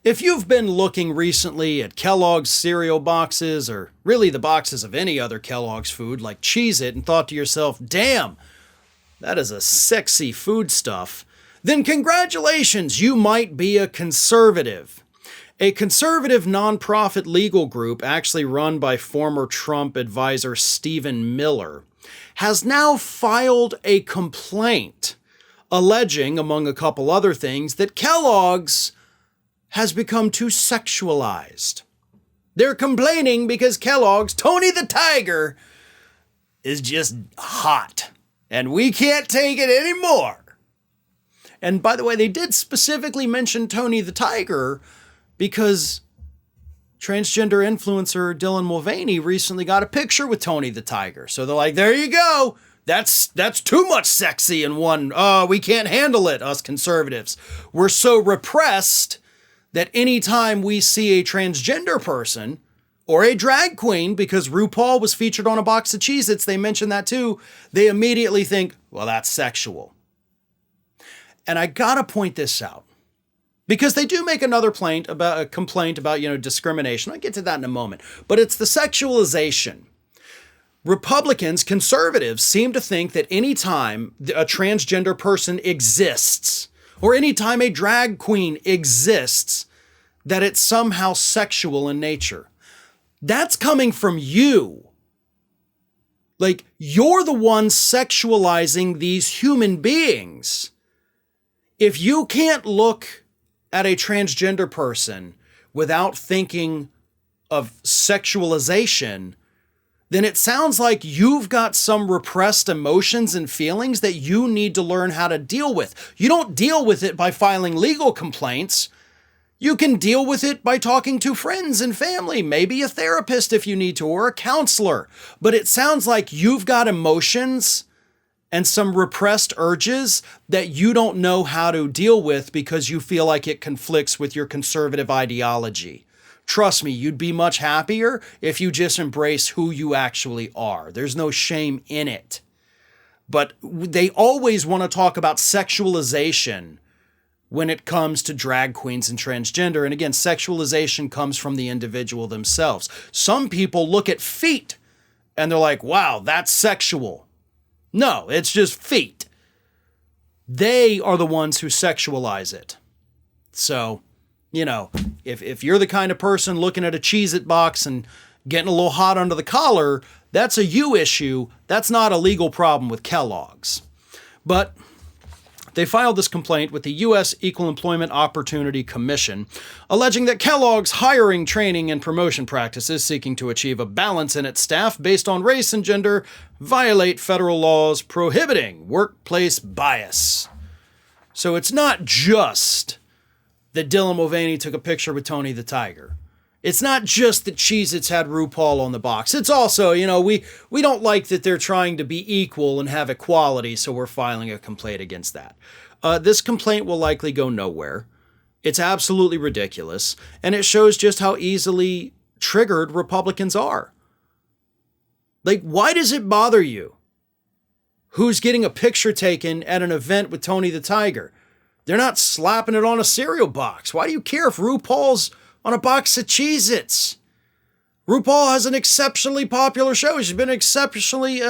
If you've been looking recently at Kellogg's cereal boxes, or really the boxes of any other Kellogg's food like Cheez-It, and thought to yourself, damn, that is a sexy foodstuff, then congratulations, you might be a conservative. A conservative nonprofit legal group, actually run by former Trump advisor Stephen Miller, has now filed a complaint alleging, among a couple other things, that Kellogg's has become too sexualized. They're complaining because Kellogg's, Tony the Tiger, is just hot, and we can't take it anymore. And by the way, they did specifically mention Tony the Tiger because transgender influencer Dylan Mulvaney recently got a picture with Tony the Tiger. So they're like, there you go. That's too much sexy in one. We can't handle it, us conservatives. We're so repressed that anytime we see a transgender person or a drag queen, because RuPaul was featured on a box of Cheez-Its, they mentioned that too, they immediately think, well, that's sexual. And I gotta point this out, because they do make another complaint about, discrimination. I'll get to that in a moment. But it's the sexualization. Republicans, conservatives, seem to think that anytime a transgender person exists, or anytime a drag queen exists, that it's somehow sexual in nature. That's coming from you. Like, you're the one sexualizing these human beings. If you can't look at a transgender person without thinking of sexualization, then it sounds like you've got some repressed emotions and feelings that you need to learn how to deal with. You don't deal with it by filing legal complaints. You can deal with it by talking to friends and family, maybe a therapist if you need to, or a counselor. But it sounds like you've got emotions and some repressed urges that you don't know how to deal with because you feel like it conflicts with your conservative ideology. Trust me, you'd be much happier if you just embrace who you actually are. There's no shame in it. But they always want to talk about sexualization when it comes to drag queens and transgender. And again, sexualization comes from the individual themselves. Some people look at feet and they're like, wow, that's sexual. No, it's just feet. They are the ones who sexualize it. So, if you're the kind of person looking at a Cheez-It box and getting a little hot under the collar, that's a you issue. That's not a legal problem with Kellogg's. But they filed this complaint with the U.S. Equal Employment Opportunity Commission, alleging that Kellogg's hiring, training, and promotion practices seeking to achieve a balance in its staff based on race and gender violate federal laws prohibiting workplace bias. So it's not just that Dylan Mulvaney took a picture with Tony the Tiger. It's not just that Cheez-Its had RuPaul on the box. It's also, we don't like that they're trying to be equal and have equality, so we're filing a complaint against that. This complaint will likely go nowhere. It's absolutely ridiculous, and it shows just how easily triggered Republicans are. Like, why does it bother you? Who's getting a picture taken at an event with Tony the Tiger? They're not slapping it on a cereal box. Why do you care if RuPaul's on a box of Cheez-Its? RuPaul has an exceptionally popular show. She's been an exceptionally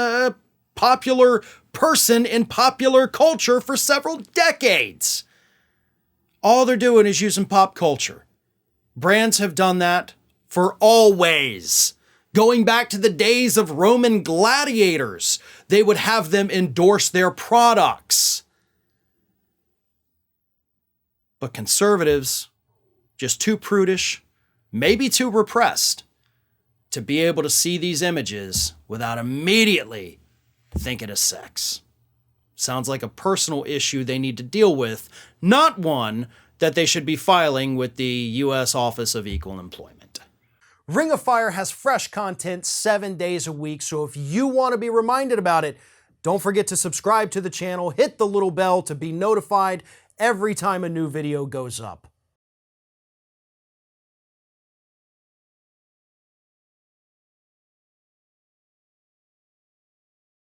popular person in popular culture for several decades. All they're doing is using pop culture. Brands have done that for always. Going back to the days of Roman gladiators, they would have them endorse their products. But conservatives, just too prudish, maybe too repressed, to be able to see these images without immediately thinking of sex. Sounds like a personal issue they need to deal with, not one that they should be filing with the U.S. Office of Equal Employment. Ring of Fire has fresh content 7 days a week, so if you want to be reminded about it, don't forget to subscribe to the channel, hit the little bell to be notified every time a new video goes up.